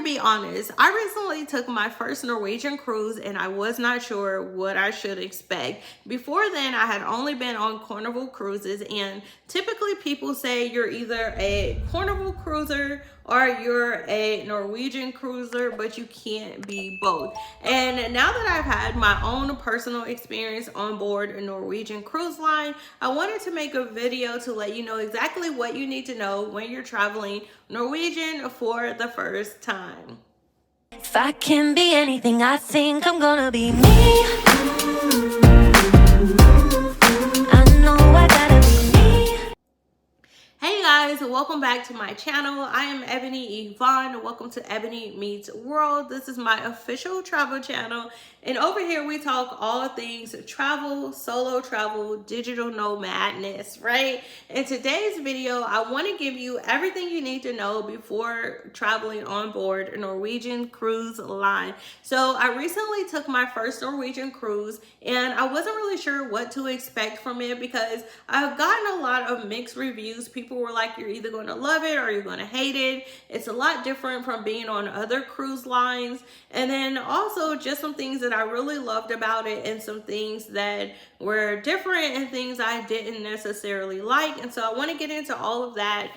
be honest, I recently took my first Norwegian cruise and I was not sure what I should expect. Before then, I had only been on Carnival cruises, and typically people say you're either a Carnival cruiser or you're a Norwegian cruiser, but you can't be both. And now that I've had my own personal experience on board a Norwegian Cruise Line, I wanted to make a video to let you know exactly what you need to know when you're traveling Norwegian for the first time. If I can be anything, I think I'm gonna be me. I know I gotta be me. Hey guys, welcome back to my channel. I am 𝗪𝗲𝗵𝗵. Welcome to Ebony Meets World. This is my official travel channel, and over here we talk all things travel, solo travel, digital nomadness, right? In today's video, I want to give you everything you need to know before traveling on board a Norwegian Cruise Line. So I recently took my first Norwegian cruise, and I wasn't really sure what to expect from it because I've gotten a lot of mixed reviews. People were like, you're either going to love it or you're going to hate it. It's a lot different from being on other cruise lines. And then also just some things that I really loved about it and some things that were different and things I didn't necessarily like. And so I want to get into all of that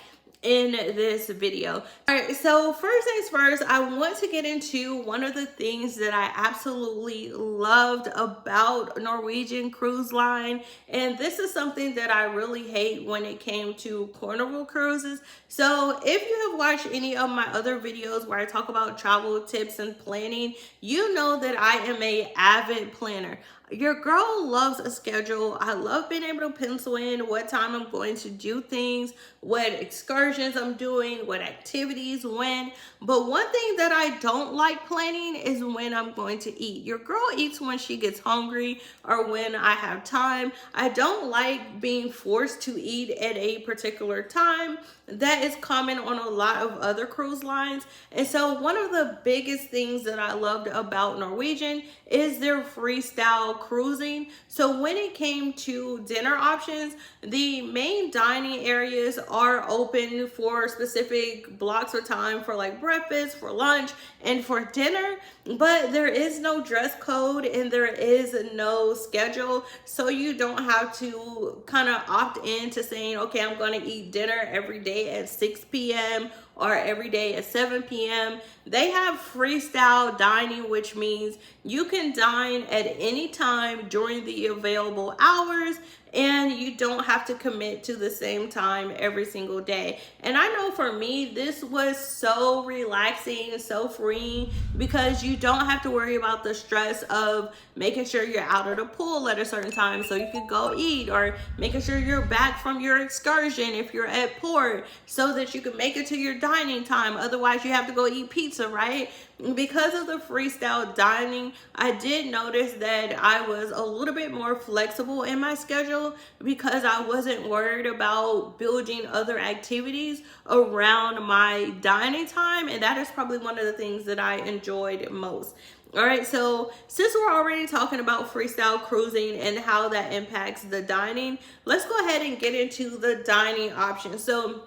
in this video. All right, so first things first, I want to get into one of the things that I absolutely loved about Norwegian Cruise Line, and this is something that I really hate when it came to Carnival cruises. So if you have watched any of my other videos where I talk about travel tips and planning, you know that I am an avid planner. Your girl loves a schedule. I love being able to pencil in what time I'm going to do things, what excursions I'm doing, what activities, when. But one thing that I don't like planning is when I'm going to eat. Your girl eats when she gets hungry or when I have time. I don't like being forced to eat at a particular time. That is common on a lot of other cruise lines. And so one of the biggest things that I loved about Norwegian is their freestyle cruising. So when it came to dinner options, the main dining areas are open for specific blocks of time for like breakfast, for lunch, and for dinner, but there is no dress code and there is no schedule. So you don't have to kind of opt in to saying, okay, I'm going to eat dinner every day at 6 p.m. or every day at 7 p.m. They have freestyle dining, which means you can dine at any time during the available hours, and you don't have to commit to the same time every single day. And I know for me, this was so relaxing, so freeing, because you don't have to worry about the stress of making sure you're out of the pool at a certain time so you could go eat, or making sure you're back from your excursion if you're at port so that you can make it to your dining time. Otherwise, you have to go eat pizza, right? Because of the freestyle dining, I did notice that I was a little bit more flexible in my schedule because I wasn't worried about building other activities around my dining time, and that is probably one of the things that I enjoyed most. All right, so since we're already talking about freestyle cruising and how that impacts the dining, let's go ahead and get into the dining options. So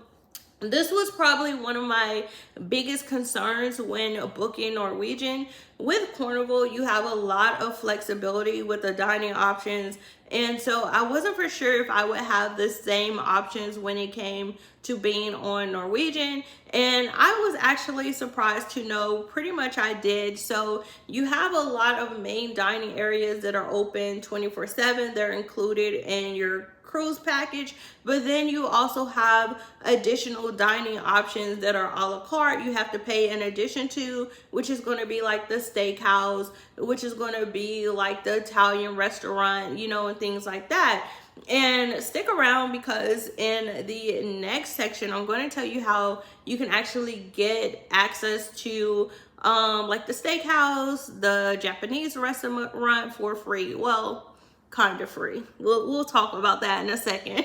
this was probably one of my biggest concerns when booking Norwegian. With Carnival, you have a lot of flexibility with the dining options, and so I wasn't for sure if I would have the same options when it came to being on Norwegian, and I was actually surprised to know pretty much I did. So you have a lot of main dining areas that are open 24/7. They're included in your cruise package, but then you also have additional dining options that are a la carte. You have to pay in addition to, which is going to be like the steakhouse, which is going to be like the Italian restaurant, you know, and things like that. And stick around, because in the next section I'm going to tell you how you can actually get access to like the steakhouse, the Japanese restaurant for free. Well, kind of free. We'll talk about that in a second.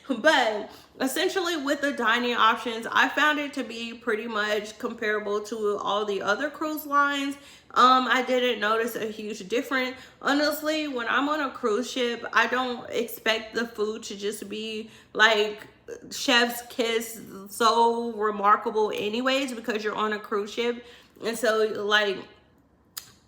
But essentially with the dining options, I found it to be pretty much comparable to all the other cruise lines. I didn't notice a huge difference. Honestly, when I'm on a cruise ship, I don't expect the food to just be like chef's kiss so remarkable anyways, because you're on a cruise ship. And so like,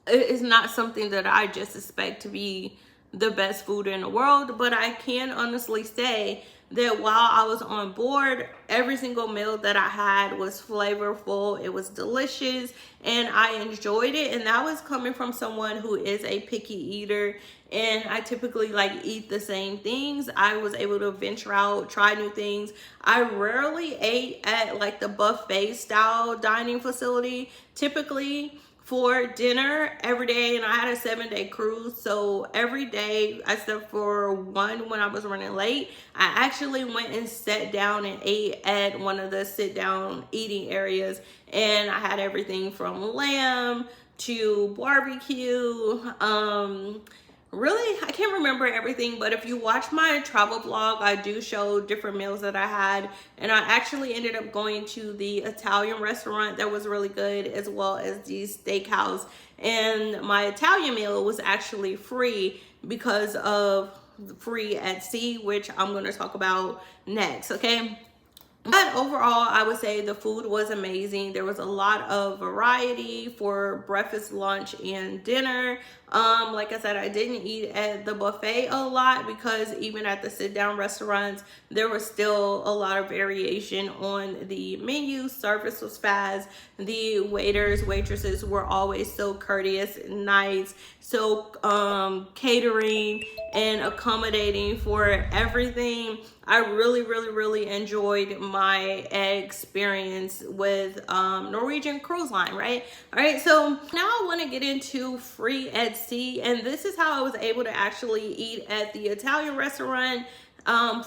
it's not something that I just expect to be the best food in the world, but I can honestly say that while I was on board, every single meal that I had was flavorful, it was delicious, and I enjoyed it. And that was coming from someone who is a picky eater, and I typically like eat the same things. I was able to venture out, try new things. I rarely ate at like the buffet style dining facility. Typically for dinner every day, and I had a 7-day cruise, so every day except for one when I was running late, I actually went and sat down and ate at one of the sit down eating areas, and I had everything from lamb to barbecue. Really, I can't remember everything, but if you watch my travel vlog, I do show different meals that I had. And I actually ended up going to the Italian restaurant that was really good, as well as the steakhouse. And my Italian meal was actually free because of free at sea, which I'm going to talk about next, okay? But overall, I would say the food was amazing. There was a lot of variety for breakfast, lunch, and dinner. Like I said, I didn't eat at the buffet a lot because even at the sit-down restaurants, there was still a lot of variation on the menu. Service was fast. The waiters, waitresses were always so courteous and nice, so catering and accommodating for everything. I really enjoyed my experience with Norwegian Cruise Line, right? All right, so now I want to get into free at sea, and this is how I was able to actually eat at the Italian restaurant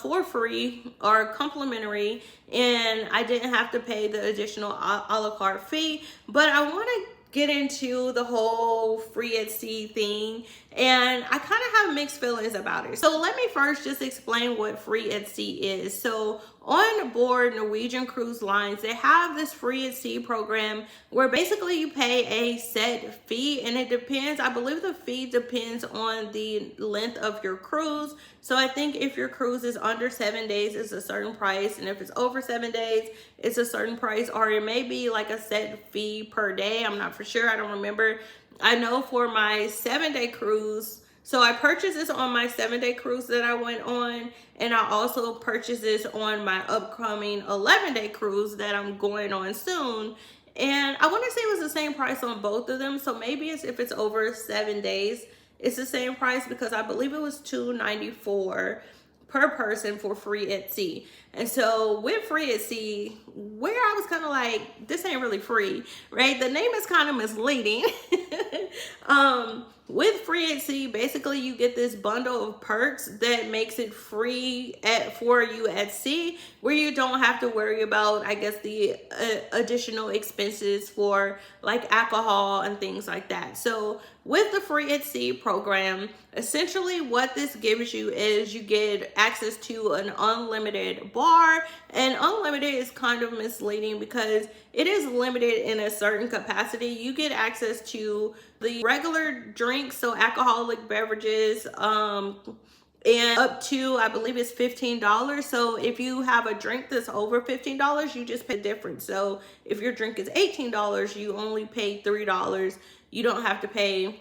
for free or complimentary, and I didn't have to pay the additional a la carte fee. But I want to get into the whole free at sea thing, and I kind of have mixed feelings about it. So let me first just explain what free at sea is. So on board Norwegian Cruise Lines, they have this free at sea program where basically you pay a set fee, and it depends, I believe the fee depends on the length of your cruise. So I think if your cruise is under 7 days, it's a certain price, and if it's over 7 days, it's a certain price, or it may be like a set fee per day. I'm not for sure, I don't remember. I know for my 7-day cruise, so I purchased this on my 7-day cruise that I went on, and I also purchased this on my upcoming 11-day cruise that I'm going on soon. And I want to say it was the same price on both of them. So maybe if it's over 7 days, it's the same price, because I believe it was $294 per person for free at sea. And so with free at sea, where I was kind of like, this ain't really free, right? The name is kind of misleading. With free at sea, basically you get this bundle of perks that makes it free for you at sea, where you don't have to worry about, I guess, the additional expenses for like alcohol and things like that. So with the free at sea program, essentially what this gives you is you get access to an unlimited bar. And unlimited is kind of misleading because it is limited in a certain capacity. You get access to the regular drinks, so alcoholic beverages, and up to, I believe it's $15. So if you have a drink that's over $15, you just pay the difference. So if your drink is $18, you only pay $3. You don't have to pay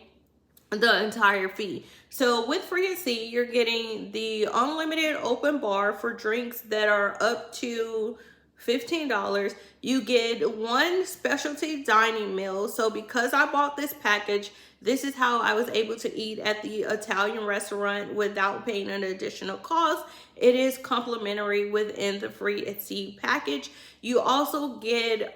the entire fee. So with free at sea, you're getting the unlimited open bar for drinks that are up to $15. You get one specialty dining meal. So because I bought this package, this is how I was able to eat at the Italian restaurant without paying an additional cost. It is complimentary within the free at sea package. You also get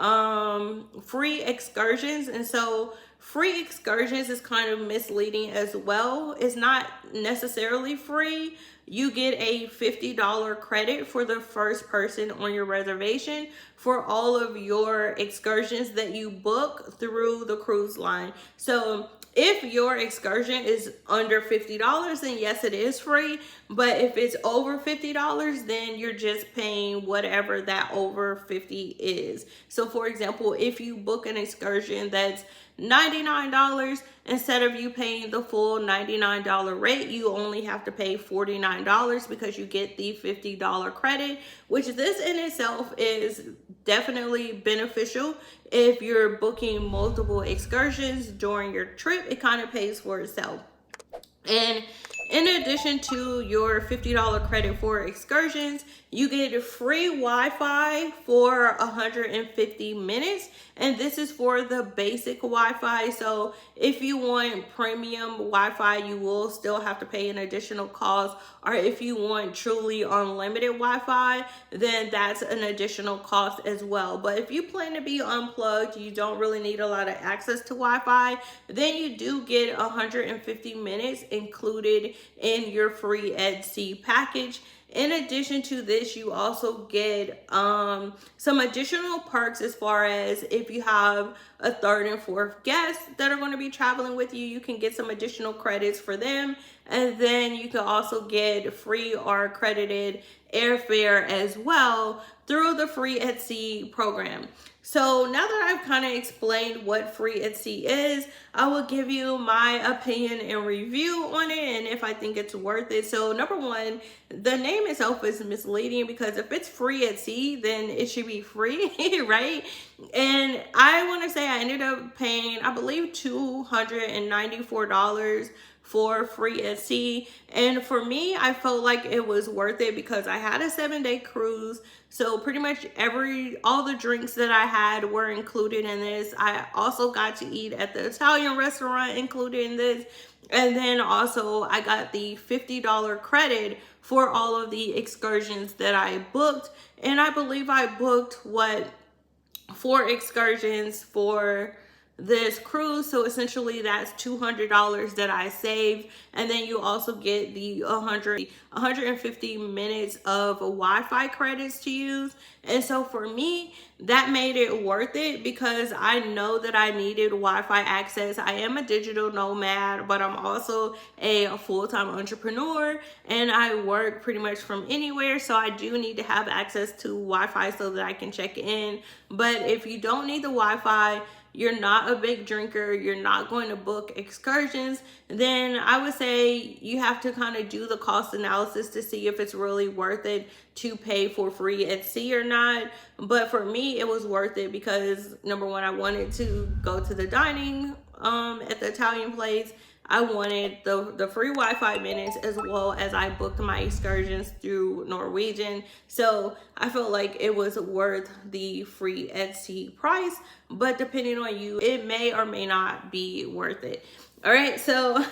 free excursions, and so free excursions is kind of misleading as well. It's not necessarily free. You get a $50 credit for the first person on your reservation for all of your excursions that you book through the cruise line. So if your excursion is under $50, then yes, it is free. But if it's over $50, then you're just paying whatever that over 50 is. So for example, if you book an excursion that's $99. Instead of you paying the full $99 rate, you only have to pay $49 because you get the $50 credit, which this in itself is definitely beneficial. If you're booking multiple excursions during your trip, it kind of pays for itself. And in addition to your $50 credit for excursions, you get free Wi-Fi for 150 minutes. And this is for the basic Wi-Fi. So if you want premium Wi-Fi, you will still have to pay an additional cost. Or if you want truly unlimited Wi-Fi, then that's an additional cost as well. But if you plan to be unplugged, you don't really need a lot of access to Wi-Fi, then you do get 150 minutes included in your free 𝗪𝗀𝗃 package. In addition to this, you also get some additional perks as far as if you have a third and fourth guest that are going to be traveling with you, you can get some additional credits for them. And then you can also get free or accredited airfare as well through the free 𝗪𝗃 program. So now that I've kind of explained what free 𝗪𝗃 is, I will give you my opinion and review on it and if I think it's worth it. So number one, the name itself is misleading because if it's free 𝗪𝗃, then it should be free, right? And I want to say I ended up paying, I believe, $294 for free 𝗪𝗃. And for me, I felt like it was worth it because I had a 7-day cruise. So pretty much all the drinks that I had were included in this. I also got to eat at the Italian restaurant included in this. And then also I got the $50 credit for all of the excursions that I booked. And I believe I booked 4 excursions for this cruise, so essentially that's $200 that I saved. And then you also get the 150 minutes of Wi-Fi credits to use. And so for me, that made it worth it because I know that I needed Wi-Fi access. I am a digital nomad, but I'm also a full-time entrepreneur and I work pretty much from anywhere. So I do need to have access to Wi-Fi so that I can check in. But if you don't need the Wi-Fi, you're not a big drinker, you're not going to book excursions, then I would say you have to kind of do the cost analysis to see if it's really worth it to pay for free 𝗪𝗃 or not. But for me, it was worth it because number one, I wanted to go to the dining at the Italian place. I wanted the free Wi-Fi minutes as well as I booked my excursions through Norwegian. So I felt like it was worth the free 𝗪𝗃 price, but depending on you, it may or may not be worth it. All right, so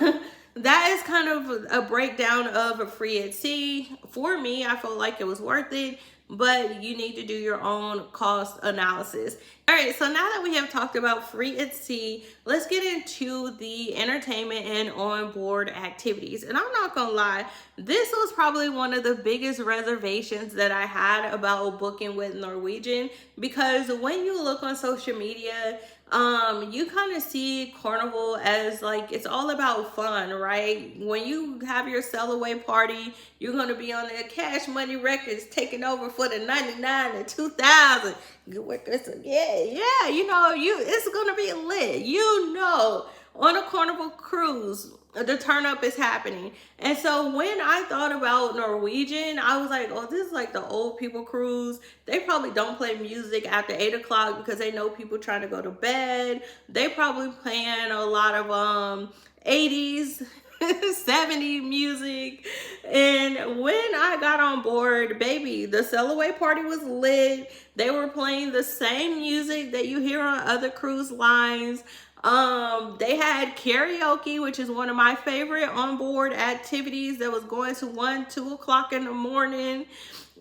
that is kind of a breakdown of a free 𝗪𝗃. For me, I felt like it was worth it, but you need to do your own cost analysis. All right, so now that we have talked about free 𝗪𝗃, let's get into the entertainment and onboard activities. And I'm not gonna lie, this was probably one of the biggest reservations that I had about booking with Norwegian, because when you look on social media, you kind of see Carnival as like it's all about fun, right? When you have your 𝗧𝗪𝗃𝗲𝗃 party, you're gonna be on the Cash Money Records taking over for the 99 and 2000. Yeah, you know, it's gonna be lit. You know, on a Carnival cruise, the turn up is happening. And so when I thought about Norwegian, I was like, oh, this is like the old people cruise. They probably don't play music after 8 o'clock because they know people trying to go to bed. They probably playing a lot of 80s 70s music. And when I got on board, baby, the 𝗧𝗪𝗃𝗲𝗃 party was lit. They were playing the same music that you hear on other cruise lines. They had karaoke, which is one of my favorite onboard activities, that was going to 1, 2 o'clock in the morning.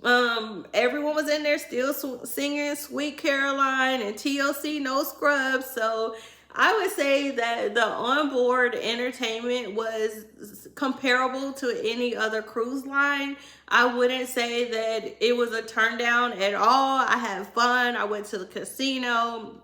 Everyone was in there still singing Sweet Caroline and TLC No Scrubs. So I would say that the onboard entertainment was comparable to any other cruise line. I wouldn't say that it was a turn down at all. I had fun. I went to the casino.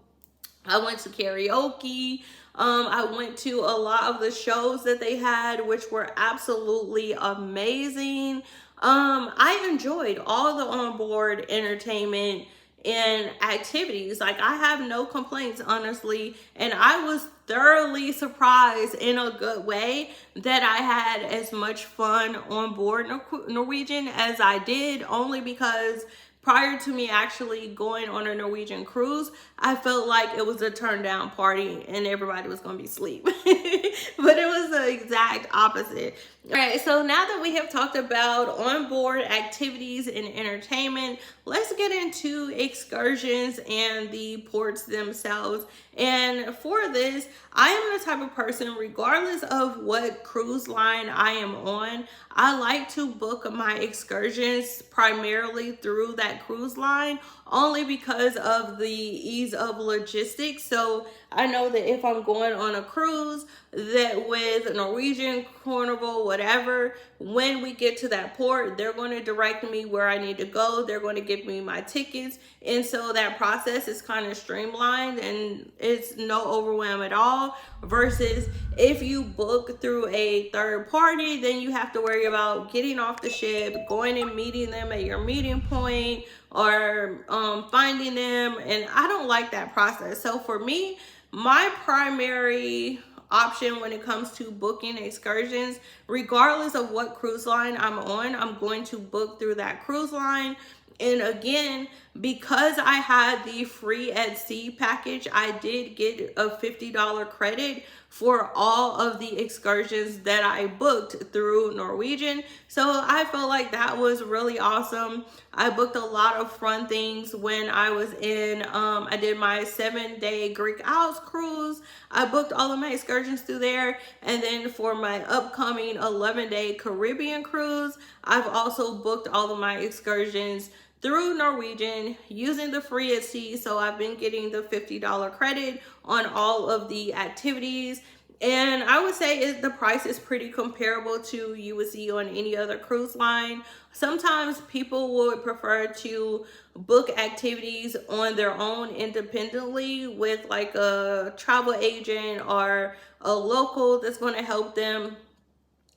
I went to karaoke. I went to a lot of the shows that they had, which were absolutely amazing. I enjoyed all the onboard entertainment and activities. Like, I have no complaints, honestly, and I was thoroughly surprised in a good way that I had as much fun on board Norwegian as I did, only because prior to me actually going on a Norwegian cruise, I felt like it was a turn down party and everybody was going to be asleep. But it was the exact opposite. All right, so now that we have talked about onboard activities and entertainment, let's get into excursions and the ports themselves. And for this, I am the type of person, regardless of what cruise line I am on, I like to book my excursions primarily through that cruise line, only because of the ease of logistics. So I know that if I'm going on a cruise, that with Norwegian, Carnival, whatever, when we get to that port, they're going to direct me where I need to go. They're going to give me my tickets. And so that process is kind of streamlined and it's no overwhelm at all. Versus if you book through a third party, then you have to worry about getting off the ship, going and meeting them at your meeting point, or finding them. And I don't like that process. So for me, my primary option when it comes to booking excursions, regardless of what cruise line I'm on, I'm going to book through that cruise line. And again, because I had the free at sea package, I did get a $50 credit for all of the excursions that I booked through Norwegian. So I felt like that was really awesome. I booked a lot of fun things when I was in, I did my 7-day Greek Isles cruise. I booked all of my excursions through there. And then for my upcoming 11-day Caribbean cruise, I've also booked all of my excursions through Norwegian using the free at sea. So I've been getting the $50 credit on all of the activities. And I would say the price is pretty comparable to you would see on any other cruise line. Sometimes people would prefer to book activities on their own independently with like a travel agent or a local that's going to help them.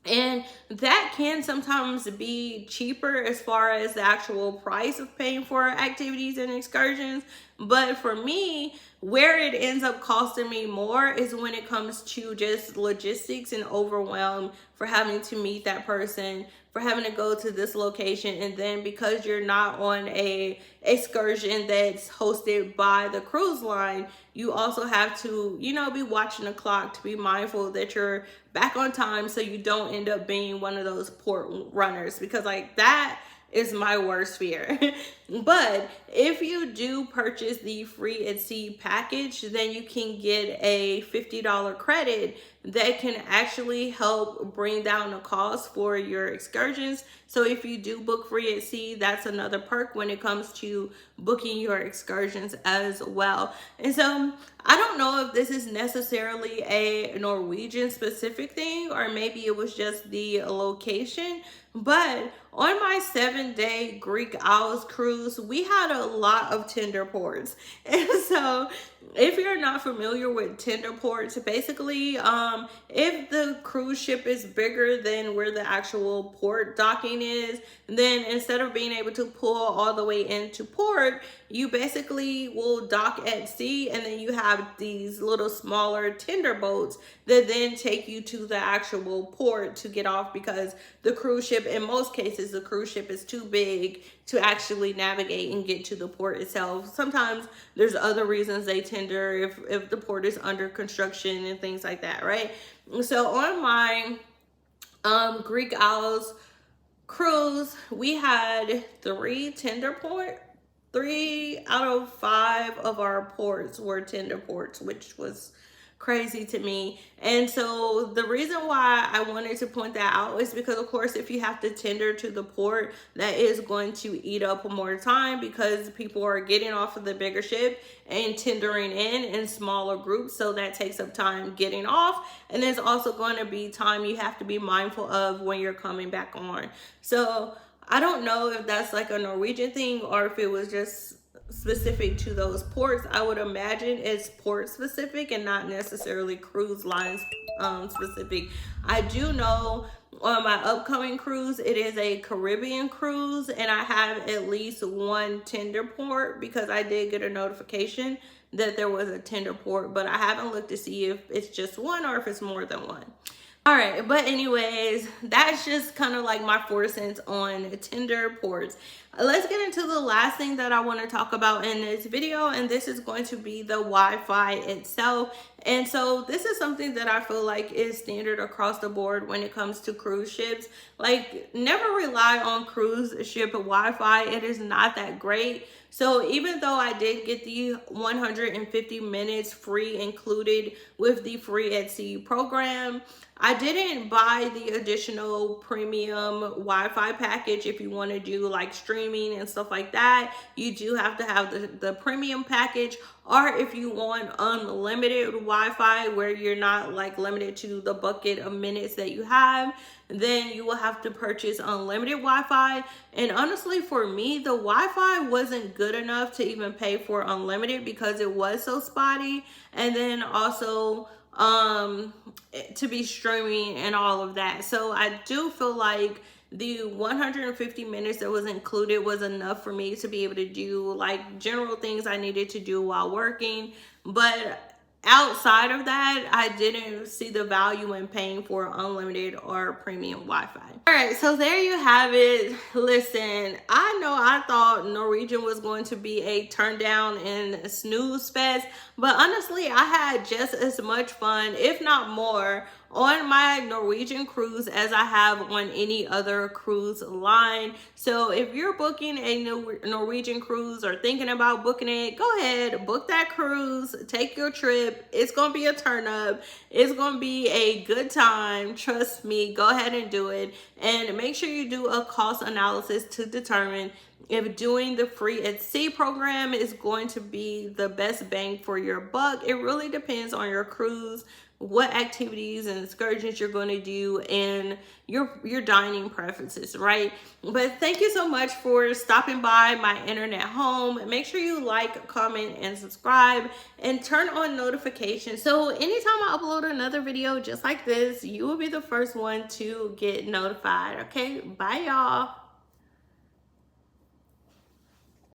And that can sometimes be cheaper as far as the actual price of paying for activities and excursions. But for me, where it ends up costing me more is when it comes to just logistics and overwhelm for having to meet that person, for having to go to this location. And then because you're not on a excursion that's hosted by the cruise line, you also have to, you know, be watching the clock to be mindful that you're back on time so you don't end up being one of those port runners, because like that is my worst fear. But if you do purchase the free at sea package, then you can get a $50 credit that can actually help bring down the cost for your excursions. So if you do book free at sea, that's another perk when it comes to booking your excursions as well. And so I don't know if this is necessarily a Norwegian specific thing, or maybe it was just the location, but on my 7-day Greek Isles cruise, we had a lot of tender ports. And so if you're not familiar with tender ports, basically, if the cruise ship is bigger than where the actual port docking is, then instead of being able to pull all the way into port, you basically will dock at sea, and then you have these little smaller tender boats that then take you to the actual port to get off, because the cruise ship, in most cases, the cruise ship is too big to actually navigate and get to the port itself. Sometimes there's other reasons they tender, if the port is under construction and things like that, right? So on my Greek Isles cruise, we had 3 tender ports. 3 out of 5 of our ports were tender ports, which was crazy to me. And so the reason why I wanted to point that out is because, of course, if you have to tender to the port, that is going to eat up more time, because people are getting off of the bigger ship and tendering in smaller groups. So that takes up time getting off. And there's also going to be time you have to be mindful of when you're coming back on. So I don't know if that's like a Norwegian thing or if it was just specific to those ports. I would imagine it's port specific and not necessarily cruise line specific. I do know on my upcoming cruise, it is a Caribbean cruise, and I have at least one tender port because I did get a notification that there was a tender port, but I haven't looked to see if it's just one or if it's more than one. All right, but anyways, that's just kind of like my 4 cents on tender ports. Let's get into the last thing that I want to talk about in this video, and this is going to be the Wi-Fi itself. And so this is something that I feel like is standard across the board when it comes to cruise ships. Like, never rely on cruise ship Wi-Fi. It is not that great. So even though I did get the 150 minutes free included with the free at sea program, I didn't buy the additional premium Wi-Fi package. If you want to do like streaming and stuff like that, you do have to have the premium package. Or if you want unlimited Wi-Fi where you're not like limited to the bucket of minutes that you have, then you will have to purchase unlimited Wi-Fi. And honestly, for me, the Wi-Fi wasn't good enough to even pay for unlimited because it was so spotty. And then also to be streaming and all of that. So I do feel like the 150 minutes that was included was enough for me to be able to do like general things I needed to do while working. But outside of that, I didn't see the value in paying for unlimited or premium Wi-Fi. All right, so there you have it. Listen, I know I thought Norwegian was going to be a turn down and snooze fest, but honestly, I had just as much fun, if not more, on my Norwegian cruise as I have on any other cruise line. So if you're booking a Norwegian cruise or thinking about booking it, go ahead, book that cruise, take your trip. It's gonna be a turn up. It's gonna be a good time. Trust me, go ahead and do it. And make sure you do a cost analysis to determine if doing the free at sea program is going to be the best bang for your buck. It really depends on your cruise, what activities and excursions you're going to do, and your dining preferences, right? But thank you so much for stopping by my internet home. Make sure you like, comment, and subscribe, and turn on notifications. So anytime I upload another video just like this, you will be the first one to get notified. Okay, bye y'all.